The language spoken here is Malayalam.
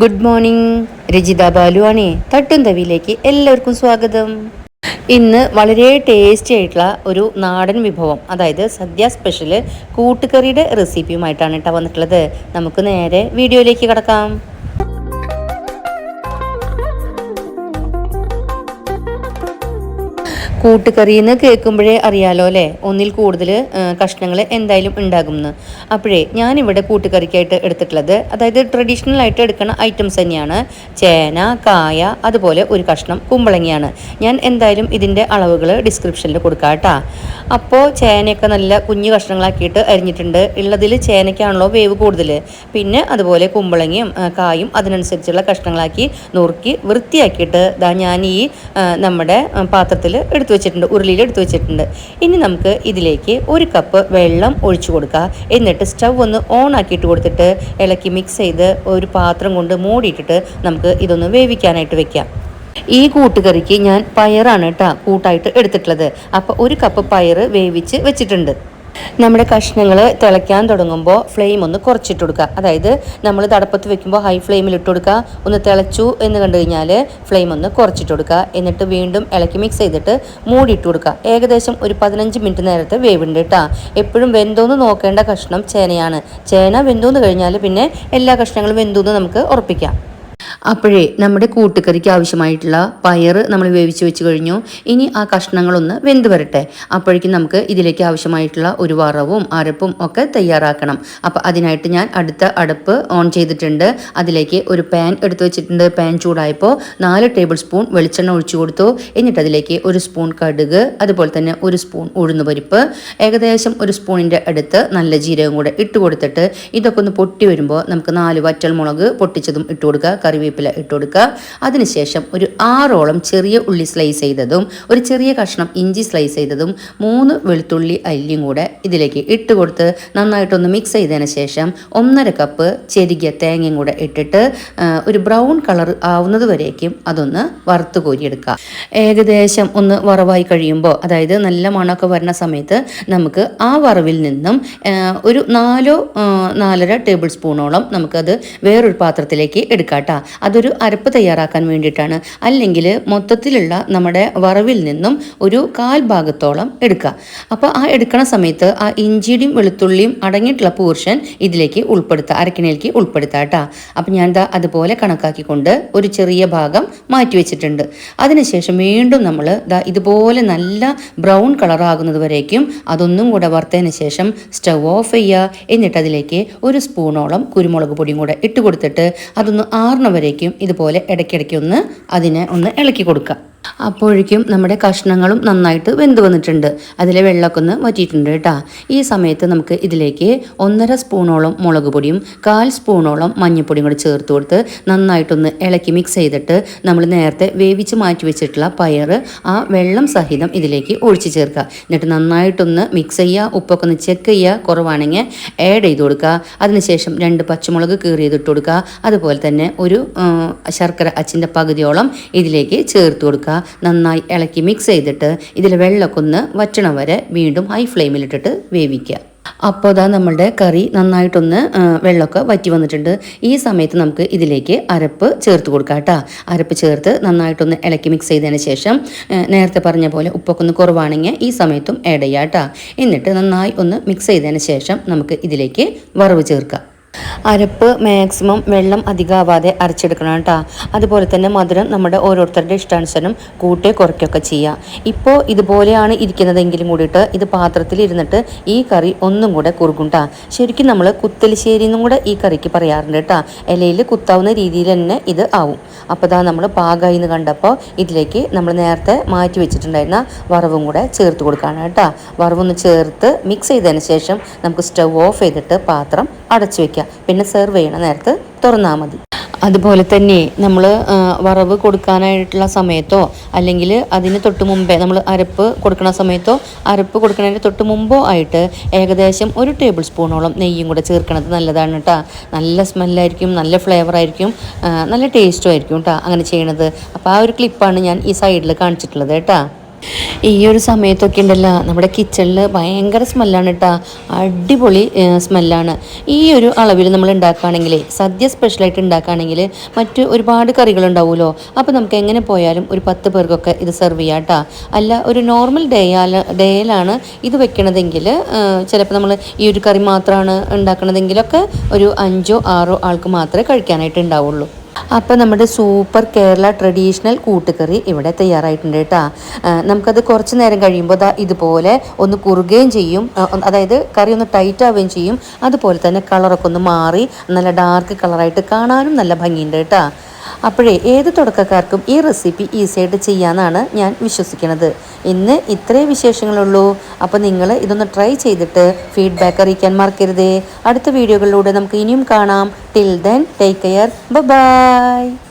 Good morning. രജിത ബാലു ആണ്. തട്ടും തവിയിലേക്ക് എല്ലാവർക്കും സ്വാഗതം. ഇന്ന് വളരെ ടേസ്റ്റി ആയിട്ടുള്ള ഒരു നാടൻ വിഭവം, അതായത് സദ്യ സ്പെഷ്യൽ കൂട്ടുകറിയുടെ റെസിപ്പിയുമായിട്ടാണ് കേട്ടോ വന്നിട്ടുള്ളത്. നമുക്ക് നേരെ വീഡിയോയിലേക്ക് കിടക്കാം. കൂട്ടുകറിയെന്ന് കേൾക്കുമ്പോഴേ അറിയാലോ അല്ലേ, ഒന്നിൽ കൂടുതൽ കഷ്ണങ്ങൾ എന്തായാലും ഉണ്ടാകുമെന്ന്. അപ്പോഴേ ഞാനിവിടെ കൂട്ടുകറിക്കായിട്ട് എടുത്തിട്ടുള്ളത്, അതായത് ട്രഡീഷണൽ ആയിട്ട് എടുക്കുന്ന ഐറ്റംസ് തന്നെയാണ്. ചേന, കായ, അതുപോലെ ഒരു കഷ്ണം കുമ്പളങ്ങയാണ്. ഞാൻ എന്തായാലും ഇതിൻ്റെ അളവുകൾ ഡിസ്ക്രിപ്ഷനിൽ കൊടുക്കാം കേട്ടോ. അപ്പോൾ ചേനയൊക്കെ നല്ല കുഞ്ഞു കഷ്ണങ്ങളാക്കിയിട്ട് അരിഞ്ഞിട്ടുണ്ട്. ഉള്ളതിൽ ചേനയ്ക്കാണല്ലോ വേവ് കൂടുതൽ. പിന്നെ അതുപോലെ കുമ്പളങ്ങയും കായും അതിനനുസരിച്ചുള്ള കഷ്ണങ്ങളാക്കി നുറുക്കി വൃത്തിയാക്കിയിട്ട് ഞാൻ ഈ നമ്മുടെ പാത്രത്തിൽ എടുത്തു വെച്ചിട്ടുണ്ട്, ഉരുളിയിൽ എടുത്തു വെച്ചിട്ടുണ്ട്. ഇനി നമുക്ക് ഇതിലേക്ക് 1 കപ്പ് വെള്ളം ഒഴിച്ചു കൊടുക്കുക. എന്നിട്ട് സ്റ്റവ് ഒന്ന് ഓൺ ആക്കിയിട്ട് കൊടുത്തിട്ട് ഇളക്കി മിക്സ് ചെയ്ത് ഒരു പാത്രം കൊണ്ട് മൂടിയിട്ടിട്ട് നമുക്ക് ഇതൊന്ന് വേവിക്കാനായിട്ട് വെക്കാം. ഈ കൂട്ടുകറിക്ക് ഞാൻ പയറാണ് കേട്ടോ കൂട്ടായിട്ട് എടുത്തിട്ടുള്ളത്. അപ്പോൾ 1 കപ്പ് പയർ വേവിച്ച് വെച്ചിട്ടുണ്ട്. നമ്മുടെ കഷ്ണങ്ങൾ തിളയ്ക്കാൻ തുടങ്ങുമ്പോൾ ഫ്ലെയിം ഒന്ന് കുറച്ചിട്ട് കൊടുക്കുക. അതായത് നമ്മൾ തടപ്പത്ത് വെക്കുമ്പോൾ ഹൈ ഫ്ലെയിമിൽ ഇട്ട് കൊടുക്കുക. ഒന്ന് തിളച്ചു എന്ന് കണ്ടു കഴിഞ്ഞാൽ ഫ്ലെയിം ഒന്ന് കുറച്ചിട്ട് കൊടുക്കുക. എന്നിട്ട് വീണ്ടും ഇളക്കി മിക്സ് ചെയ്തിട്ട് മൂടിയിട്ട് കൊടുക്കുക. ഏകദേശം ഒരു 15 മിനിറ്റ് നേരത്തെ വേവുണ്ട് കേട്ടോ. എപ്പോഴും വെന്തോന്ന് നോക്കേണ്ട കഷ്ണം ചേനയാണ്. ചേന വെന്തോന്ന് കഴിഞ്ഞാൽ പിന്നെ എല്ലാ കഷ്ണങ്ങളും വെന്തോന്ന് നമുക്ക് ഉറപ്പിക്കാം. അപ്പോഴേ നമ്മുടെ കൂട്ടുകറിക്ക് ആവശ്യമായിട്ടുള്ള പയർ നമ്മൾ വേവിച്ച് വെച്ച് കഴിഞ്ഞു. ഇനി ആ കഷ്ണങ്ങളൊന്ന് വെന്ത് വരട്ടെ. അപ്പോഴേക്കും നമുക്ക് ഇതിലേക്ക് ആവശ്യമായിട്ടുള്ള ഒരു വറവും അരപ്പും ഒക്കെ തയ്യാറാക്കണം. അപ്പോൾ അതിനായിട്ട് ഞാൻ അടുത്ത അടുപ്പ് ഓൺ ചെയ്തിട്ടുണ്ട്. അതിലേക്ക് ഒരു പാൻ എടുത്ത് വെച്ചിട്ടുണ്ട്. പാൻ ചൂടായപ്പോൾ 4 ടേബിൾ സ്പൂൺ വെളിച്ചെണ്ണ ഒഴിച്ചു കൊടുത്തു. എന്നിട്ട് അതിലേക്ക് 1 സ്പൂൺ കടുക്, അതുപോലെ തന്നെ 1 സ്പൂൺ ഉഴുന്നുപരിപ്പ്, ഏകദേശം 1 സ്പൂണിൻ്റെ അടുത്ത് നല്ല ജീരകം കൂടെ ഇട്ട് കൊടുത്തിട്ട് ഇതൊക്കെ ഒന്ന് പൊട്ടി വരുമ്പോൾ നമുക്ക് 4 വറ്റൽമുളക് പൊട്ടിച്ചതും ഇട്ട് കൊടുക്കുക. കറിവേപ്പില ഇട്ട് കൊടുക്കുക. അതിനുശേഷം ഒരു 6ഓളം ചെറിയ ഉള്ളി സ്ലൈസ് ചെയ്തതും ഒരു ചെറിയ കഷ്ണം ഇഞ്ചി സ്ലൈസ് ചെയ്തതും 3 വെളുത്തുള്ളി അല്ലിയും കൂടെ ഇതിലേക്ക് ഇട്ട് കൊടുത്ത് നന്നായിട്ടൊന്ന് മിക്സ് ചെയ്തതിന് ശേഷം 1.5 കപ്പ് ചെറിയ തേങ്ങയും കൂടെ ഇട്ടിട്ട് ഒരു ബ്രൗൺ കളർ ആവുന്നത് വരേക്കും അതൊന്ന് വറുത്ത് കോരിയെടുക്കുക. ഏകദേശം ഒന്ന് വറവായി കഴിയുമ്പോൾ, അതായത് നല്ല മണമൊക്കെ വരുന്ന സമയത്ത് നമുക്ക് ആ വറവിൽ നിന്നും ഒരു 4-4.5 ടേബിൾ സ്പൂണോളം നമുക്കത് വേറൊരു പാത്രത്തിലേക്ക് എടുക്കാം കേട്ടോ. അതൊരു അരപ്പ് തയ്യാറാക്കാൻ വേണ്ടിയിട്ടാണ്. അല്ലെങ്കിൽ മൊത്തത്തിലുള്ള നമ്മുടെ വറവിൽ നിന്നും ഒരു 1/4 ഭാഗത്തോളം എടുക്കുക. അപ്പോൾ ആ എടുക്കണ സമയത്ത് ആ ഇഞ്ചിയുടെയും വെളുത്തുള്ളിയും അടങ്ങിയിട്ടുള്ള പോർഷൻ ഇതിലേക്ക് ഉൾപ്പെടുത്തുക, അരക്കിണയിലേക്ക് ഉൾപ്പെടുത്തുക കേട്ടോ. അപ്പം ഞാൻ അതുപോലെ കണക്കാക്കിക്കൊണ്ട് ഒരു ചെറിയ ഭാഗം മാറ്റി വെച്ചിട്ടുണ്ട്. അതിനുശേഷം വീണ്ടും നമ്മൾ ഇതുപോലെ നല്ല ബ്രൗൺ കളർ ആകുന്നത് വരേക്കും അതൊന്നും കൂടെ വറുത്തതിന് ശേഷം സ്റ്റവ് ഓഫ് ചെയ്യുക. എന്നിട്ട് അതിലേക്ക് 1 സ്പൂണോളം കുരുമുളക് പൊടിയും കൂടെ ഇട്ട് കൊടുത്തിട്ട് അതൊന്ന് വരേക്കും ഇതുപോലെ ഇടയ്ക്കിടയ്ക്ക് അതിനെ ഒന്ന് ഇളക്കി കൊടുക്കുക. അപ്പോഴേക്കും നമ്മുടെ കഷ്ണങ്ങളും നന്നായിട്ട് വെന്ത് വന്നിട്ടുണ്ട്. അതിലെ വെള്ളമൊക്കെ ഒന്ന് വറ്റിയിട്ടുണ്ട് കേട്ടോ. ഈ സമയത്ത് നമുക്ക് ഇതിലേക്ക് 1.5 സ്പൂണോളം മുളക് പൊടിയും 1/4 സ്പൂണോളം മഞ്ഞൾപ്പൊടിയും കൂടി ചേർത്ത് കൊടുത്ത് നന്നായിട്ടൊന്ന് ഇളക്കി മിക്സ് ചെയ്തിട്ട് നമ്മൾ നേരത്തെ വേവിച്ച് മാറ്റി വെച്ചിട്ടുള്ള പയർ ആ വെള്ളം സഹിതം ഇതിലേക്ക് ഒഴിച്ച് ചേർക്കുക. എന്നിട്ട് നന്നായിട്ടൊന്ന് മിക്സ് ചെയ്യുക. ഉപ്പൊക്കെ ഒന്ന് ചെക്ക് ചെയ്യുക, കുറവാണെങ്കിൽ ആഡ് ചെയ്ത് കൊടുക്കുക. അതിനുശേഷം 2 പച്ചമുളക് കീറിയതിട്ട് കൊടുക്കുക. അതുപോലെ തന്നെ ഒരു ശർക്കര അച്ചിൻ്റെ പകുതിയോളം ഇതിലേക്ക് ചേർത്ത് കൊടുക്കുക. നന്നായി ഇളക്കി മിക്സ് ചെയ്തിട്ട് ഇതിൽ വെള്ളമൊക്കെ ഒന്ന് വറ്റണ വരെ വീണ്ടും ഹൈ ഫ്ലെയിമിലിട്ടിട്ട് വേവിക്കുക. അപ്പോൾ നമ്മളുടെ കറി നന്നായിട്ടൊന്ന് വെള്ളമൊക്കെ വറ്റി വന്നിട്ടുണ്ട്. ഈ സമയത്ത് നമുക്ക് ഇതിലേക്ക് അരപ്പ് ചേർത്ത് കൊടുക്കാം കേട്ടോ. അരപ്പ് ചേർത്ത് നന്നായിട്ടൊന്ന് ഇളക്കി മിക്സ് ചെയ്തതിന് ശേഷം നേരത്തെ പറഞ്ഞ പോലെ ഉപ്പൊക്കെ ഒന്ന് കുറവാണെങ്കിൽ ഈ സമയത്തും ആഡ് ചെയ്യാം കേട്ടോ. എന്നിട്ട് നന്നായി ഒന്ന് മിക്സ് ചെയ്തതിന് ശേഷം നമുക്ക് ഇതിലേക്ക് വറവ് ചേർക്കാം. അരപ്പ് മാക്സിമം വെള്ളം അധികമാവാതെ അരച്ചെടുക്കണം കേട്ടോ. അതുപോലെ തന്നെ മധുരം നമ്മുടെ ഓരോരുത്തരുടെ ഇഷ്ടാനുസരണം കൂട്ടേ കുറയ്ക്കുകയൊക്കെ ചെയ്യാം. ഇപ്പോൾ ഇതുപോലെയാണ് ഇരിക്കുന്നതെങ്കിലും കൂടിയിട്ട് ഇത് പാത്രത്തിൽ ഇരുന്നിട്ട് ഈ കറി ഒന്നും കൂടെ കുറുകും കേട്ടോ. ശരിക്കും നമ്മൾ കുത്തലിശ്ശേരി എന്നും കൂടെ ഈ കറിക്ക് പറയാറുണ്ട് കേട്ടോ. ഇലയിൽ കുത്താവുന്ന രീതിയിൽ തന്നെ ഇത് ആവും. അപ്പോൾ നമ്മൾ പാകമായി എന്ന് കണ്ടപ്പോൾ ഇതിലേക്ക് നമ്മൾ നേരത്തെ മാറ്റി വെച്ചിട്ടുണ്ടായിരുന്ന വറവും കൂടെ ചേർത്ത് കൊടുക്കുകയാണ് കേട്ടോ. വറവൊന്ന് ചേർത്ത് മിക്സ് ചെയ്തതിന് ശേഷം നമുക്ക് സ്റ്റവ് ഓഫ് ചെയ്തിട്ട് പാത്രം അടച്ചു വെക്കാം. പിന്നെ സെർവ് ചെയ്യണ നേരത്ത് തുറന്നാൽ മതി. അതുപോലെ തന്നെ നമ്മൾ വറവ് കൊടുക്കാനായിട്ടുള്ള സമയത്തോ അല്ലെങ്കിൽ അതിന് തൊട്ട് മുമ്പേ നമ്മൾ അരപ്പ് കൊടുക്കുന്ന സമയത്തോ അരപ്പ് കൊടുക്കുന്നതിന് തൊട്ട് മുമ്പോ ആയിട്ട് ഏകദേശം 1 ടേബിൾ സ്പൂണോളം നെയ്യും കൂടെ ചേർക്കണത് നല്ലതാണ് കേട്ടോ. നല്ല സ്മെല്ലായിരിക്കും, നല്ല ഫ്ലേവറായിരിക്കും, നല്ല ടേസ്റ്റും ആയിരിക്കും കേട്ടോ അങ്ങനെ ചെയ്യണത്. അപ്പോൾ ആ ഒരു ക്ലിപ്പാണ് ഞാൻ ഈ സൈഡിൽ കാണിച്ചിട്ടുള്ളത് കേട്ടോ. ഈ ഒരു സമയത്തൊക്കെ ഉണ്ടല്ലോ നമ്മുടെ കിച്ചണിൽ ഭയങ്കര സ്മെല്ലാണ് കേട്ടോ. അടിപൊളി സ്മെല്ലാണ്. ഈ ഒരു അളവിൽ നമ്മൾ ഉണ്ടാക്കുകയാണെങ്കിൽ, സദ്യ സ്പെഷ്യലായിട്ട് ഉണ്ടാക്കുകയാണെങ്കിൽ മറ്റ് ഒരുപാട് കറികളുണ്ടാവുമല്ലോ. അപ്പോൾ നമുക്ക് എങ്ങനെ പോയാലും ഒരു 10 പേർക്കൊക്കെ ഇത് സെർവ് ചെയ്യാം കേട്ടോ. അല്ല ഒരു നോർമൽ ഡേയിലാണ് ഇത് വെക്കണതെങ്കിൽ ചിലപ്പോൾ നമ്മൾ ഈ ഒരു കറി മാത്രമാണ് ഉണ്ടാക്കണതെങ്കിലൊക്കെ ഒരു 5 or 6 ആൾക്ക് മാത്രമേ കഴിക്കാനായിട്ട് ഉണ്ടാവുള്ളൂ. അപ്പോൾ നമ്മുടെ സൂപ്പർ കേരള ട്രഡീഷണൽ കൂട്ടുകറി ഇവിടെ തയ്യാറായിട്ടുണ്ട് കേട്ടോ. നമുക്കത് കുറച്ച് നേരം കഴിയുമ്പോൾ ഇതുപോലെ ഒന്ന് കുറുകയും ചെയ്യും, അതായത് കറി ഒന്ന് ടൈറ്റ് ആവുകയും ചെയ്യും. അതുപോലെ തന്നെ കളറൊക്കെ ഒന്ന് മാറി നല്ല ഡാർക്ക് കളറായിട്ട് കാണാനും നല്ല ഭംഗിയുണ്ട് കേട്ടോ. അപ്പോഴേ ഏത് തുടക്കക്കാർക്കും ഈ റെസിപ്പി ഈസിയായിട്ട് ചെയ്യാമെന്നാണ് ഞാൻ വിശ്വസിക്കുന്നത്. ഇന്ന് ഇത്രേ വിശേഷങ്ങളുള്ളൂ. അപ്പോൾ നിങ്ങൾ ഇതൊന്ന് ട്രൈ ചെയ്തിട്ട് ഫീഡ്ബാക്ക് അറിയിക്കാൻ മറക്കരുതേ. അടുത്ത വീഡിയോകളിലൂടെ നമുക്ക് ഇനിയും കാണാം. Till then take care, by.